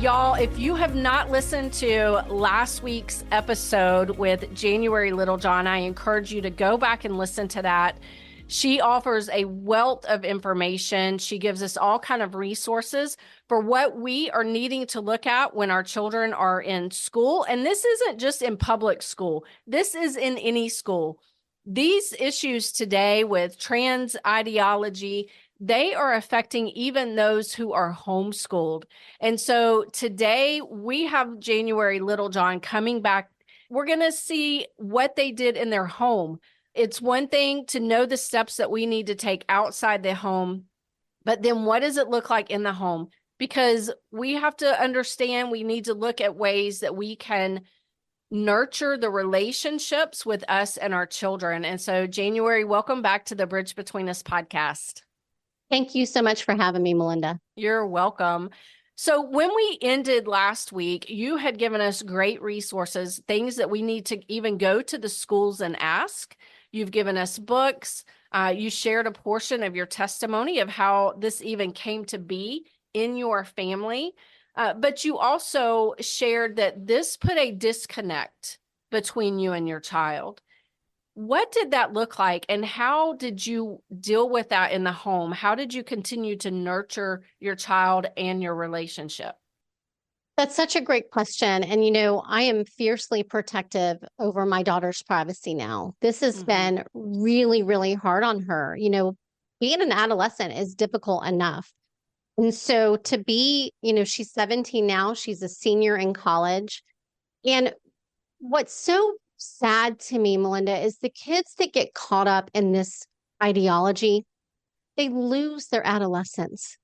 Y'all, if you have not listened to last week's episode with January Littlejohn, I encourage you to go back and listen to that. She offers a wealth of information. She gives us all kind of resources for what we are needing to look at when our children are in school. And this isn't just in public school. This is in any school. These issues today with trans ideology, they are affecting even those who are homeschooled. And so today we have January Littlejohn coming back. We're going to see what they did in their home. It's one thing to know the steps that we need to take outside the home, but then what does it look like in the home? Because we have to understand, we need to look at ways that we can nurture the relationships with us and our children. And so January, welcome back to the Bridge Between Us podcast. Thank you so much for having me, Melinda. You're welcome. So when we ended last week, you had given us great resources, things that we need to even go to the schools and ask. You've given us books. You shared a portion of your testimony of how this even came to be in your family. But you also shared that this put a disconnect between you and your child. What did that look like, and how did you deal with that in the home? How did you continue to nurture your child and your relationship? That's such a great question. And, I am fiercely protective over my daughter's privacy now. This has been really, really hard on her. Being an adolescent is difficult enough. And so to be, she's 17 now, she's a senior in college. And what's so sad to me, Melinda, is the kids that get caught up in this ideology, they lose their adolescence.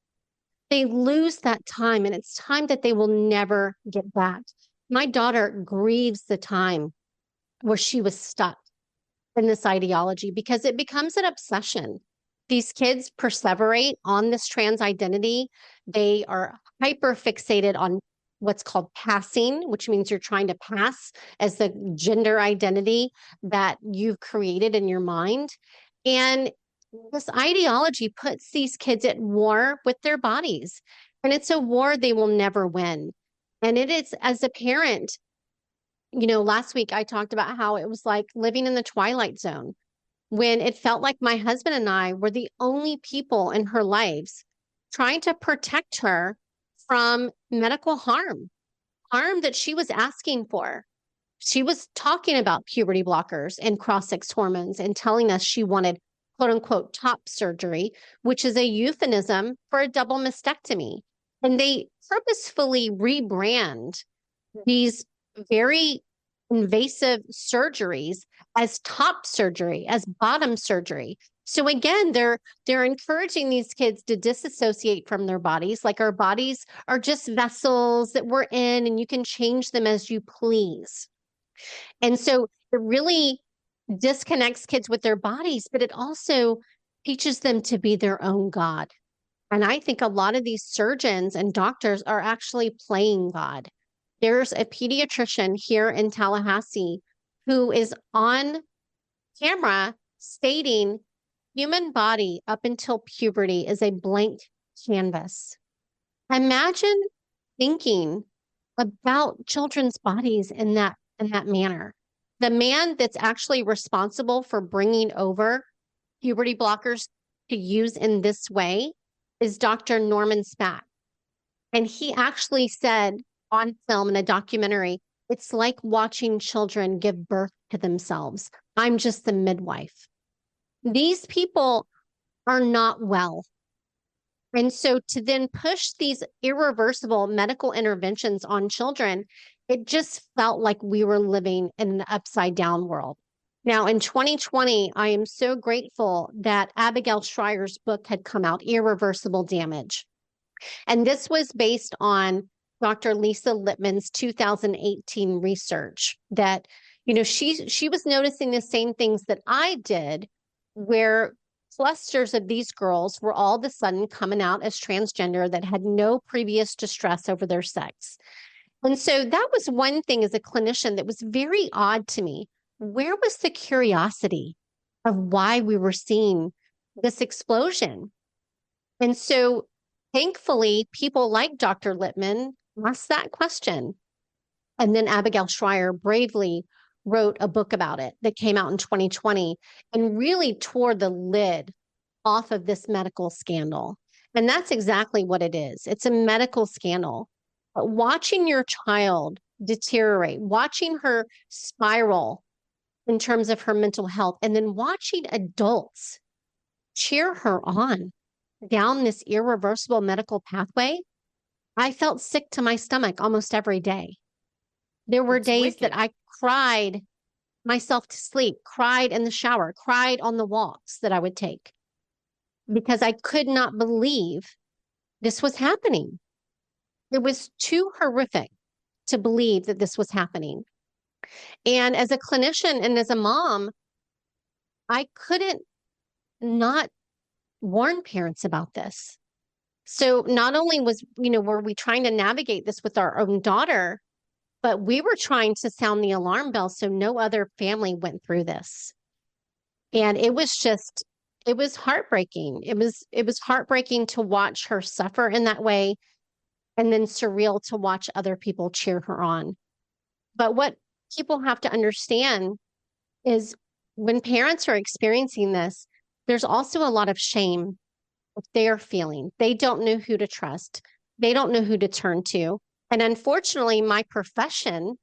They lose that time, and it's time that they will never get back. My daughter grieves the time where she was stuck in this ideology because it becomes an obsession. These kids perseverate on this trans identity. They are hyper fixated on what's called passing, which means you're trying to pass as the gender identity that you've created in your mind. And this ideology puts these kids at war with their bodies. And it's a war they will never win. And it is, as a parent, last week I talked about how it was like living in the twilight zone when it felt like my husband and I were the only people in her lives trying to protect her from medical harm that she was asking for. She was talking about puberty blockers and cross-sex hormones and telling us she wanted quote unquote top surgery, which is a euphemism for a double mastectomy. And they purposefully rebrand these very invasive surgeries as top surgery, as bottom surgery. So again, they're encouraging these kids to disassociate from their bodies, like our bodies are just vessels that we're in and you can change them as you please. And so it really disconnects kids with their bodies, but it also teaches them to be their own God. And I think a lot of these surgeons and doctors are actually playing God. There's a pediatrician here in Tallahassee who is on camera stating human body up until puberty is a blank canvas. Imagine thinking about children's bodies in that manner. The man that's actually responsible for bringing over puberty blockers to use in this way is Dr. Norman Spack. And he actually said on film in a documentary, it's like watching children give birth to themselves. I'm just the midwife. These people are not well. And so to then push these irreversible medical interventions on children, it just felt like we were living in an upside down world. Now, in 2020, I am so grateful that Abigail Schreier's book had come out, Irreversible Damage. And this was based on Dr. Lisa Lippman's 2018 research that, she was noticing the same things that I did, where clusters of these girls were all of a sudden coming out as transgender that had no previous distress over their sex. And so that was one thing as a clinician that was very odd to me. Where was the curiosity of why we were seeing this explosion? And so thankfully, people like Dr. Lippman, ask that question. And then Abigail Schreier bravely wrote a book about it that came out in 2020 and really tore the lid off of this medical scandal. And that's exactly what it is. It's a medical scandal. But watching your child deteriorate, watching her spiral in terms of her mental health, and then watching adults cheer her on down this irreversible medical pathway, I felt sick to my stomach almost every day. There were days that I cried myself to sleep, cried in the shower, cried on the walks that I would take because I could not believe this was happening. It was too horrific to believe that this was happening. And as a clinician and as a mom, I couldn't not warn parents about this. So not only were we trying to navigate this with our own daughter, but we were trying to sound the alarm bell so no other family went through this. And it was heartbreaking. It was heartbreaking to watch her suffer in that way, and then surreal to watch other people cheer her on. But what people have to understand is when parents are experiencing this, there's also a lot of shame that they are feeling. They don't know who to trust. They don't know who to turn to. And unfortunately, my profession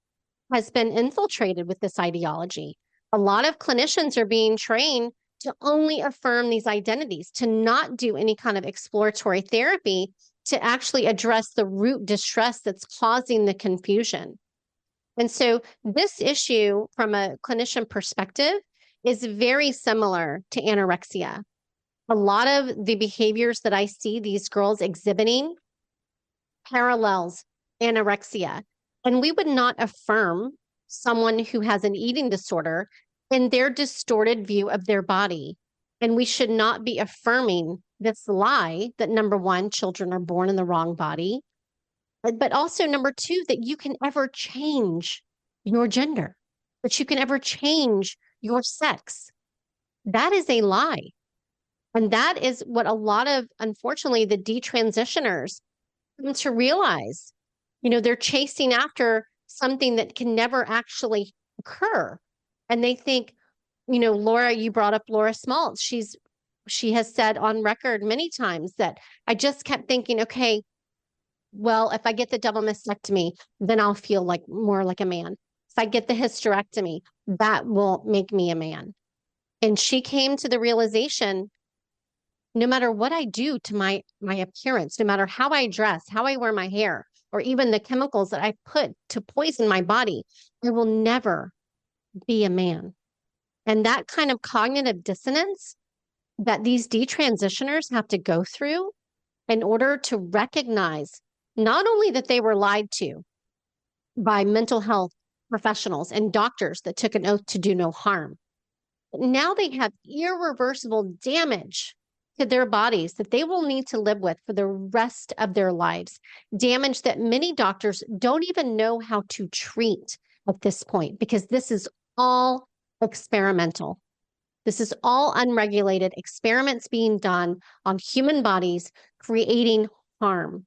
has been infiltrated with this ideology. A lot of clinicians are being trained to only affirm these identities, to not do any kind of exploratory therapy to actually address the root distress that's causing the confusion. And so this issue from a clinician perspective is very similar to anorexia. A lot of the behaviors that I see these girls exhibiting parallels anorexia. And we would not affirm someone who has an eating disorder in their distorted view of their body. And we should not be affirming this lie that, number one, children are born in the wrong body, but also number two, that you can ever change your gender, that you can ever change your sex. That is a lie. And that is what a lot of, unfortunately, the detransitioners come to realize. They're chasing after something that can never actually occur. And they think, Laura, you brought up Laura Smaltz. She has said on record many times that I just kept thinking, okay, well, if I get the double mastectomy, then I'll feel more like a man. If I get the hysterectomy, that will make me a man. And she came to the realization, no matter what I do to my appearance, no matter how I dress, how I wear my hair, or even the chemicals that I put to poison my body, I will never be a man. And that kind of cognitive dissonance that these detransitioners have to go through in order to recognize not only that they were lied to by mental health professionals and doctors that took an oath to do no harm, but now they have irreversible damage to their bodies that they will need to live with for the rest of their lives. Damage that many doctors don't even know how to treat at this point, because this is all experimental. This is all unregulated experiments being done on human bodies, creating harm.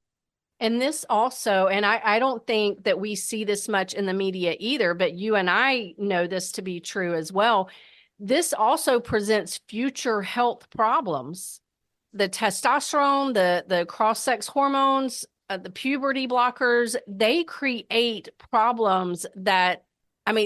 And this also, and I don't think that we see this much in the media either, but you and I know this to be true as well. This also presents future health problems. The testosterone, the cross-sex hormones, the puberty blockers, they create problems that,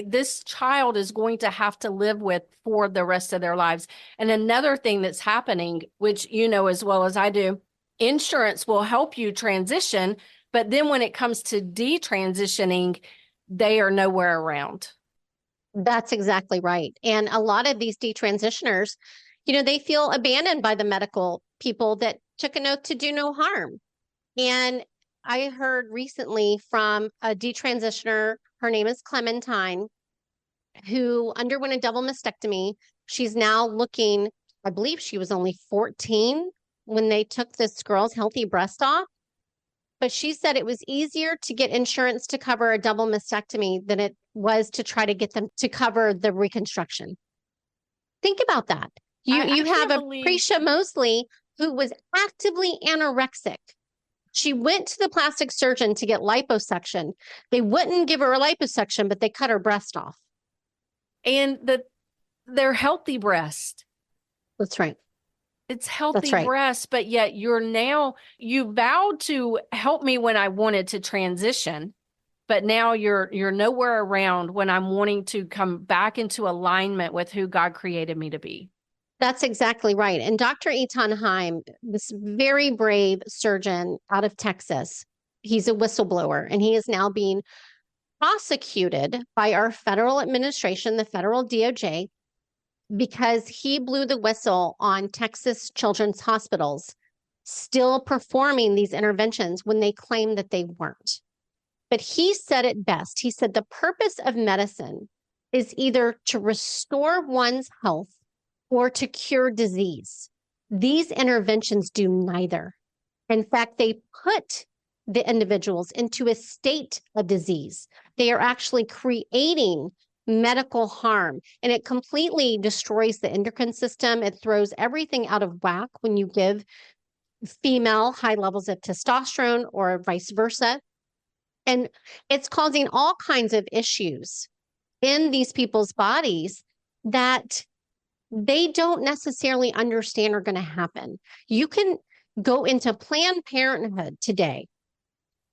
this child is going to have to live with for the rest of their lives. And another thing that's happening, which you know as well as I do, insurance will help you transition, but then when it comes to detransitioning, they are nowhere around. That's exactly right. And a lot of these detransitioners, they feel abandoned by the medical people that took an oath to do no harm. And I heard recently from a detransitioner, her name is Clementine, who underwent a double mastectomy. She's now looking, I believe she was only 14 when they took this girl's healthy breast off. But she said it was easier to get insurance to cover a double mastectomy than it was to try to get them to cover the reconstruction. Think about that. You have a Prisha Mosley who was actively anorexic, She went to the plastic surgeon to get liposuction. They wouldn't give her a liposuction, but they cut her breast off. And they're healthy breast. That's right. It's healthy That's right. breasts, but yet you vowed to help me when I wanted to transition, but now you're nowhere around when I'm wanting to come back into alignment with who God created me to be. That's exactly right. And Dr. Etan Heim, this very brave surgeon out of Texas, he's a whistleblower, and he is now being prosecuted by our federal administration, the federal DOJ, because he blew the whistle on Texas children's hospitals still performing these interventions when they claimed that they weren't. But he said it best. He said the purpose of medicine is either to restore one's health or to cure disease. These interventions do neither. In fact, they put the individuals into a state of disease. They are actually creating medical harm, and it completely destroys the endocrine system. It throws everything out of whack when you give female high levels of testosterone or vice versa. And it's causing all kinds of issues in these people's bodies that they don't necessarily understand are going to happen. You can go into Planned Parenthood today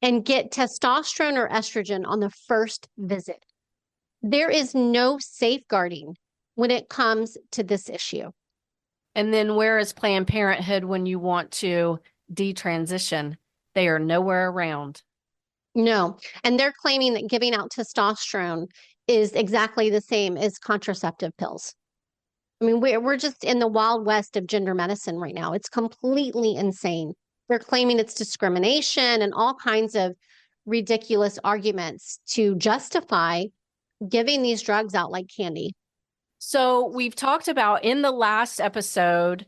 and get testosterone or estrogen on the first visit. There is no safeguarding when it comes to this issue. And then where is Planned Parenthood when you want to detransition? They are nowhere around. No. And they're claiming that giving out testosterone is exactly the same as contraceptive pills. I mean, we're just in the wild west of gender medicine right now. It's completely insane. They're claiming it's discrimination and all kinds of ridiculous arguments to justify giving these drugs out like candy. So we've talked about in the last episode,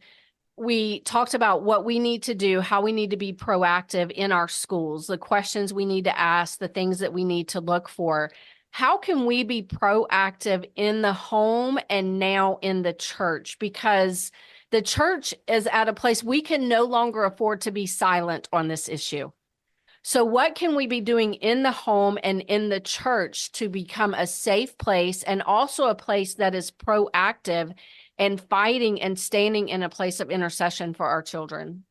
we talked about what we need to do, how we need to be proactive in our schools, the questions we need to ask, the things that we need to look for. How can we be proactive in the home and now in the church? Because the church is at a place we can no longer afford to be silent on this issue. So what can we be doing in the home and in the church to become a safe place and also a place that is proactive and fighting and standing in a place of intercession for our children?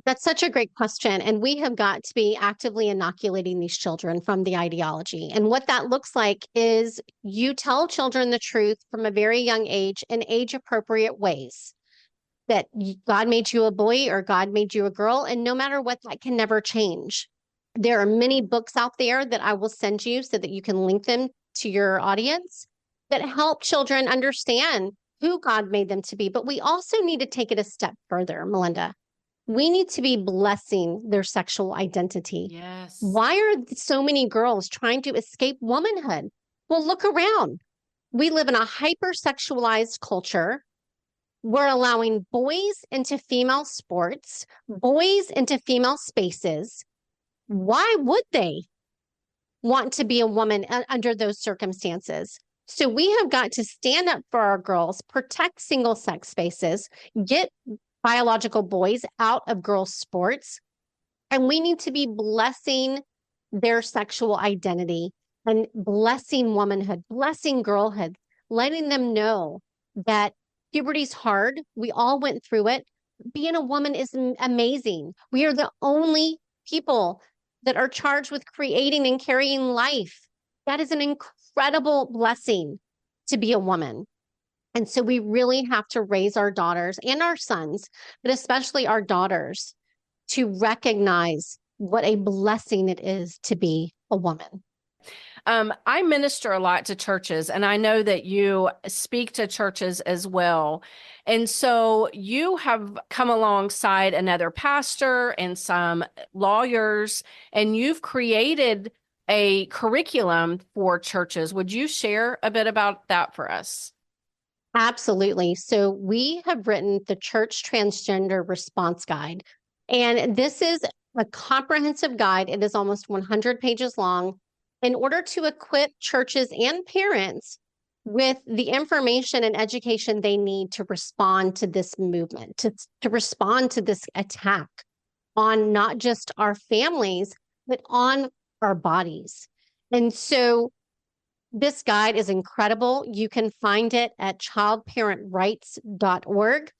That's such a great question. And we have got to be actively inoculating these children from the ideology. And what that looks like is you tell children the truth from a very young age in age appropriate ways. That God made you a boy or God made you a girl. And no matter what, that can never change. There are many books out there that I will send you so that you can link them to your audience that help children understand who God made them to be. But we also need to take it a step further, Melinda. We need to be blessing their sexual identity. Yes. Why are so many girls trying to escape womanhood? Well, look around. We live in a hypersexualized culture. We're allowing boys into female sports, boys into female spaces. Why would they want to be a woman under those circumstances? So we have got to stand up for our girls, protect single sex spaces, get biological boys out of girls' sports. And we need to be blessing their sexual identity and blessing womanhood, blessing girlhood, letting them know that puberty's hard. We all went through it. Being a woman is amazing. We are the only people that are charged with creating and carrying life. That is an incredible blessing to be a woman. And so we really have to raise our daughters and our sons, but especially our daughters, to recognize what a blessing it is to be a woman. I minister a lot to churches, and I know that you speak to churches as well. And so you have come alongside another pastor and some lawyers, and you've created a curriculum for churches. Would you share a bit about that for us? Absolutely. So we have written the Church Transgender Response Guide, and this is a comprehensive guide. It is almost 100 pages long in order to equip churches and parents with the information and education they need to respond to this movement, to respond to this attack on not just our families, but on our bodies. And so this guide is incredible. You can find it at childparentrights.org.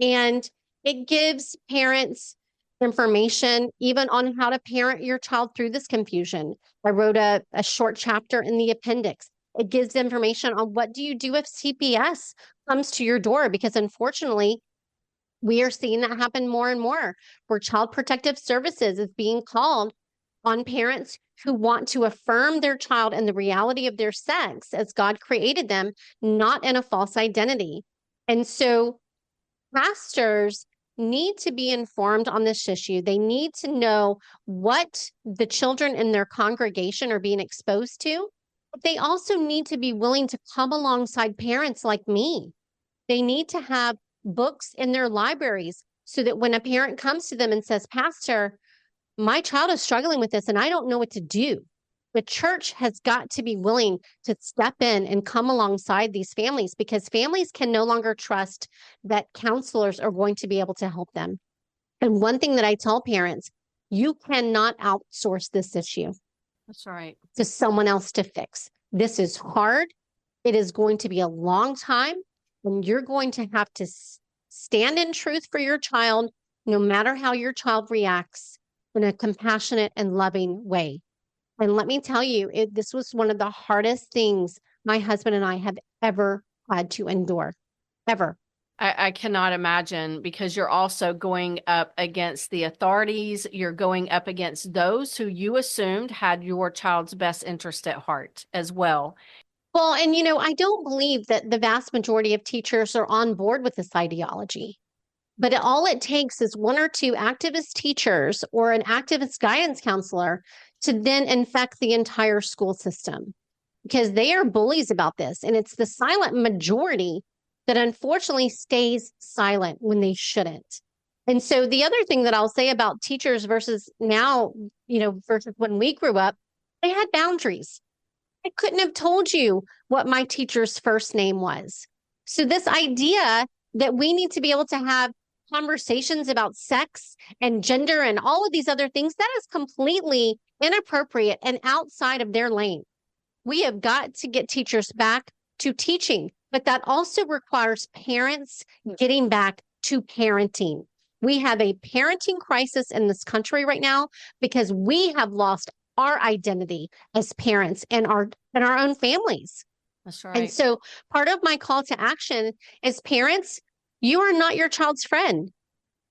And it gives parents information even on how to parent your child through this confusion. I wrote a short chapter in the appendix. It gives information on what do you do if CPS comes to your door, because unfortunately, we are seeing that happen more and more, where Child Protective Services is being called on parents who want to affirm their child in the reality of their sex as God created them, not in a false identity. And so pastors need to be informed on this issue. They need to know what the children in their congregation are being exposed to. But they also need to be willing to come alongside parents like me. They need to have books in their libraries so that when a parent comes to them and says, Pastor, my child is struggling with this and I don't know what to do, the church has got to be willing to step in and come alongside these families, because families can no longer trust that counselors are going to be able to help them. And one thing that I tell parents, you cannot outsource this issue. That's right. To someone else to fix. This is hard. It is going to be a long time, and you're going to have to stand in truth for your child, no matter how your child reacts, in a compassionate and loving way. And let me tell you, this was one of the hardest things my husband and I have ever had to endure, ever. I cannot imagine, because you're also going up against the authorities. You're going up against those who you assumed had your child's best interest at heart as well. Well, and I don't believe that the vast majority of teachers are on board with this ideology. But all it takes is one or two activist teachers or an activist guidance counselor to then infect the entire school system, because they are bullies about this. And it's the silent majority that unfortunately stays silent when they shouldn't. And so the other thing that I'll say about teachers versus now, versus when we grew up, they had boundaries. I couldn't have told you what my teacher's first name was. So this idea that we need to be able to have conversations about sex and gender and all of these other things, that is completely inappropriate and outside of their lane. We have got to get teachers back to teaching, but that also requires parents getting back to parenting. We have a parenting crisis in this country right now because we have lost our identity as parents and our own families. That's right. And so part of my call to action is, parents, you are not your child's friend.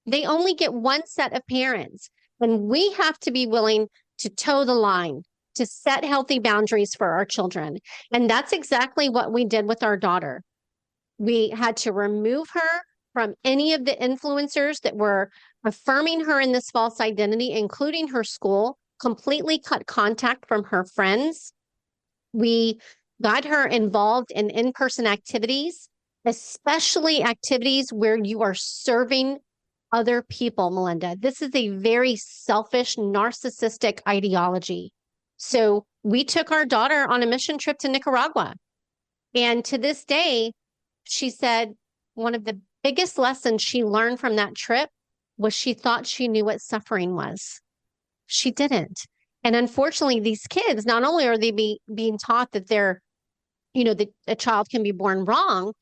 They only get one set of parents, and we have to be willing to toe the line, to set healthy boundaries for our children. And that's exactly what we did with our daughter. We had to remove her from any of the influencers that were affirming her in this false identity, including her school, completely cut contact from her friends. We got her involved in in-person activities, especially activities where you are serving other people, Melinda. This is a very selfish, narcissistic ideology. So we took our daughter on a mission trip to Nicaragua. And to this day, she said one of the biggest lessons she learned from that trip was she thought she knew what suffering was. She didn't. And unfortunately, these kids, not only are they being taught that that a child can be born wrong,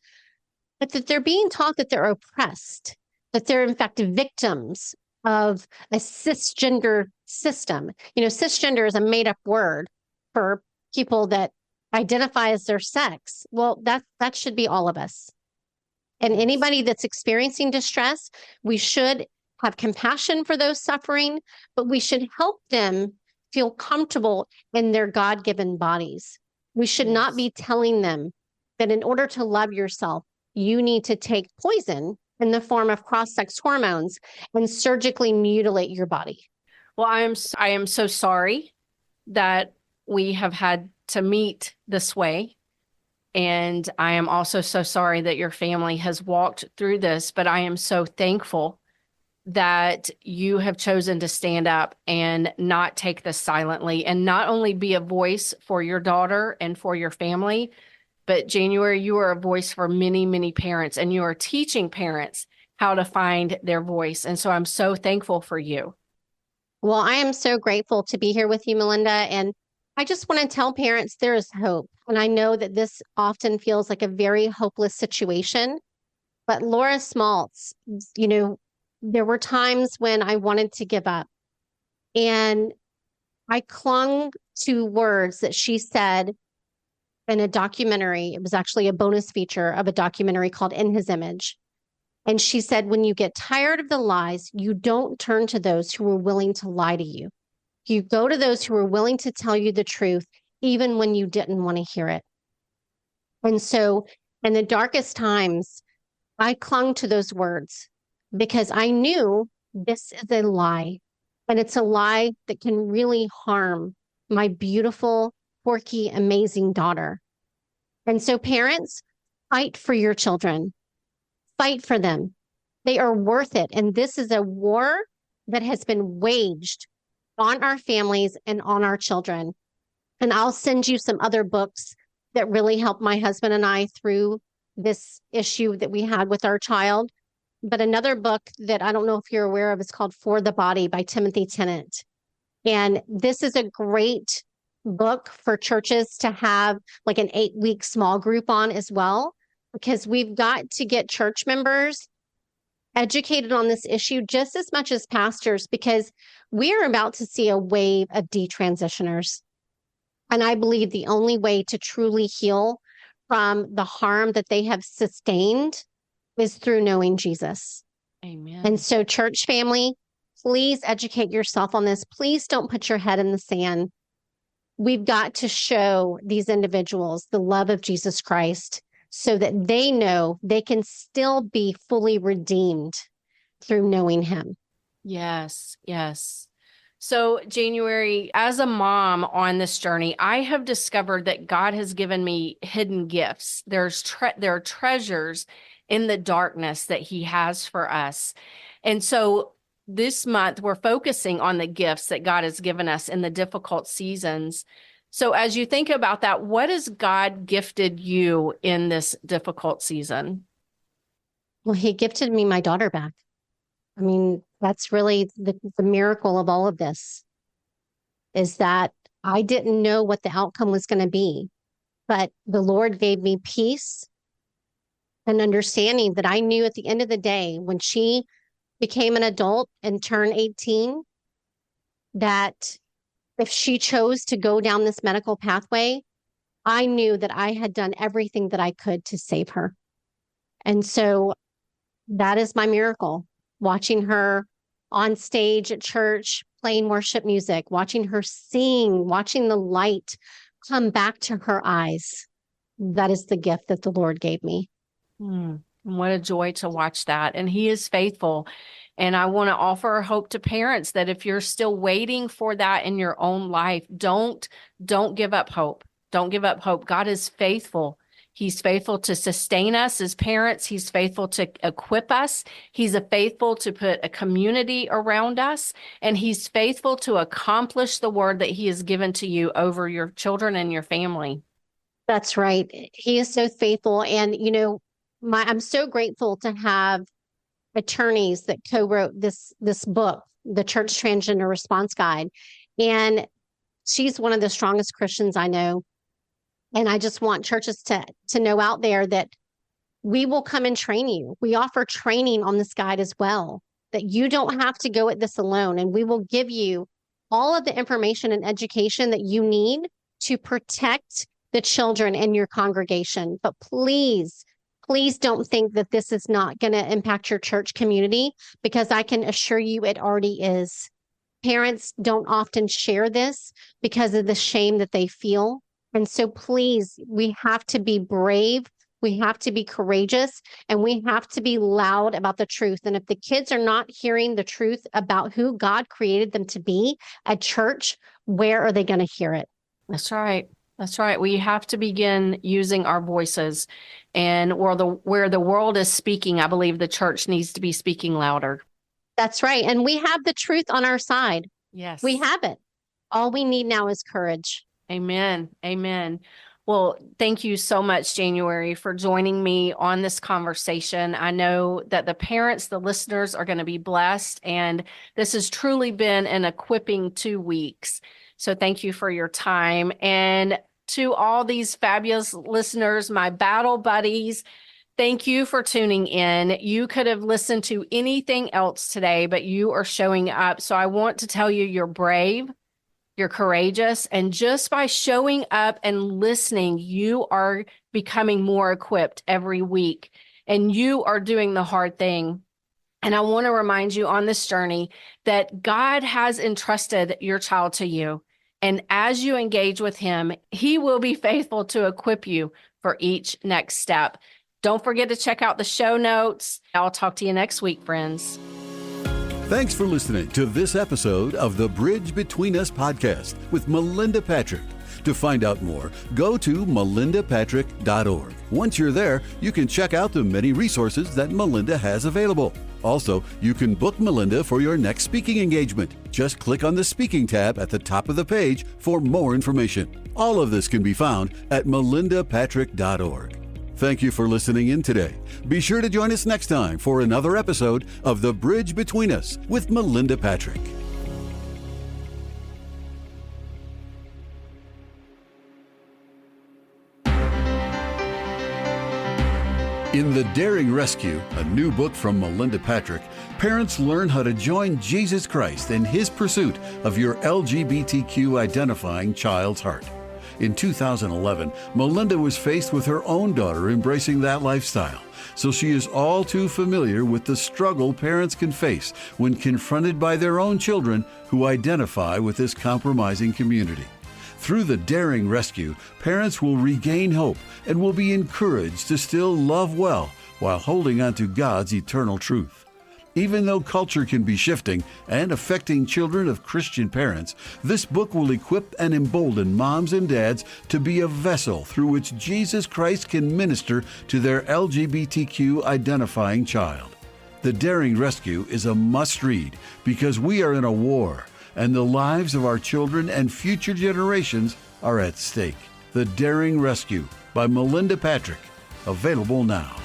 but that they're being taught that they're oppressed, that they're in fact victims of a cisgender system. Cisgender is a made up word for people that identify as their sex. Well, that should be all of us. And anybody that's experiencing distress, we should have compassion for those suffering, but we should help them feel comfortable in their God-given bodies. We should not be telling them that in order to love yourself, you need to take poison in the form of cross-sex hormones and surgically mutilate your body. Well, I am so sorry that we have had to meet this way. And I am also so sorry that your family has walked through this, but I am so thankful that you have chosen to stand up and not take this silently, and not only be a voice for your daughter and for your family, but January, you are a voice for many, many parents, and you are teaching parents how to find their voice. And so I'm so thankful for you. Well, I am so grateful to be here with you, Melinda. And I just want to tell parents there is hope. And I know that this often feels like a very hopeless situation. But Laura Smaltz, you know, there were times when I wanted to give up. And I clung to words that she said in a documentary. It was actually a bonus feature of a documentary called In His Image. And she said, when you get tired of the lies, you don't turn to those who are willing to lie to you. You go to those who are willing to tell you the truth, even when you didn't want to hear it. And so, in the darkest times, I clung to those words because I knew this is a lie. And it's a lie that can really harm my beautiful, quirky, amazing daughter. And so, parents, fight for your children, fight for them. They are worth it. And this is a war that has been waged on our families and on our children. And I'll send you some other books that really helped my husband and I through this issue that we had with our child. But another book that I don't know if you're aware of is called For the Body by Timothy Tennent. And this is a great book for churches to have like an 8-week small group on as well, because we've got to get church members educated on this issue just as much as pastors, because we are about to see a wave of detransitioners. And I believe the only way to truly heal from the harm that they have sustained is through knowing Jesus. Amen. And so, church family, please educate yourself on this. Please don't put your head in the sand. We've got to show these individuals the love of Jesus Christ so that they know they can still be fully redeemed through knowing him. Yes, yes. So, January, as a mom on this journey, I have discovered that God has given me hidden gifts. There are treasures in the darkness that he has for us. And so this month, we're focusing on the gifts that God has given us in the difficult seasons. So as you think about that, what has God gifted you in this difficult season? Well, he gifted me my daughter back. I mean, that's really the miracle of all of this, is that I didn't know what the outcome was going to be, but the Lord gave me peace and understanding that I knew at the end of the day, when she became an adult and turned 18, that if she chose to go down this medical pathway, I knew that I had done everything that I could to save her. And so that is my miracle. Watching her on stage at church, playing worship music, watching her sing, watching the light come back to her eyes. That is the gift that the Lord gave me. What a joy to watch that. And he is faithful. And I want to offer hope to parents that if you're still waiting for that in your own life, don't give up hope. Don't give up hope. God is faithful. He's faithful to sustain us as parents. He's faithful to equip us. He's faithful to put a community around us. And he's faithful to accomplish the word that he has given to you over your children and your family. That's right. He is so faithful. And, you know, I'm so grateful to have attorneys that co-wrote this book, the Church Transgender Response Guide. And she's one of the strongest Christians I know. And I just want churches to know out there that we will come and train you. We offer training on this guide as well, that you don't have to go at this alone. And we will give you all of the information and education that you need to protect the children in your congregation. But please don't think that this is not going to impact your church community, because I can assure you it already is. Parents don't often share this because of the shame that they feel. And so please, we have to be brave. We have to be courageous, and we have to be loud about the truth. And if the kids are not hearing the truth about who God created them to be at church, where are they going to hear it? That's right. That's right. We have to begin using our voices, and where the world is speaking, I believe the church needs to be speaking louder. That's right. And we have the truth on our side. Yes. We have it. All we need now is courage. Amen. Amen. Well, thank you so much, January, for joining me on this conversation. I know that the parents, the listeners are going to be blessed, and this has truly been an equipping 2 weeks. So thank you for your time. And to all these fabulous listeners, my battle buddies, thank you for tuning in. You could have listened to anything else today, but you are showing up. So I want to tell you, you're brave. You're courageous. And just by showing up and listening, you are becoming more equipped every week. And you are doing the hard thing. And I want to remind you on this journey that God has entrusted your child to you. And as you engage with him, he will be faithful to equip you for each next step. Don't forget to check out the show notes. I'll talk to you next week, friends. Thanks for listening to this episode of the Bridge Between Us podcast with Melinda Patrick. To find out more, go to melindapatrick.org. Once you're there, you can check out the many resources that Melinda has available. Also, you can book Melinda for your next speaking engagement. Just click on the speaking tab at the top of the page for more information. All of this can be found at melindapatrick.org. Thank you for listening in today. Be sure to join us next time for another episode of The Bridge Between Us with Melinda Patrick. In The Daring Rescue, a new book from Melinda Patrick, parents learn how to join Jesus Christ in his pursuit of your LGBTQ identifying child's heart. In 2011, Melinda was faced with her own daughter embracing that lifestyle, so she is all too familiar with the struggle parents can face when confronted by their own children who identify with this compromising community. Through The Daring Rescue, parents will regain hope and will be encouraged to still love well while holding on to God's eternal truth. Even though culture can be shifting and affecting children of Christian parents, this book will equip and embolden moms and dads to be a vessel through which Jesus Christ can minister to their LGBTQ identifying child. The Daring Rescue is a must-read because we are in a war, and the lives of our children and future generations are at stake. The Daring Rescue by Melinda Patrick, available now.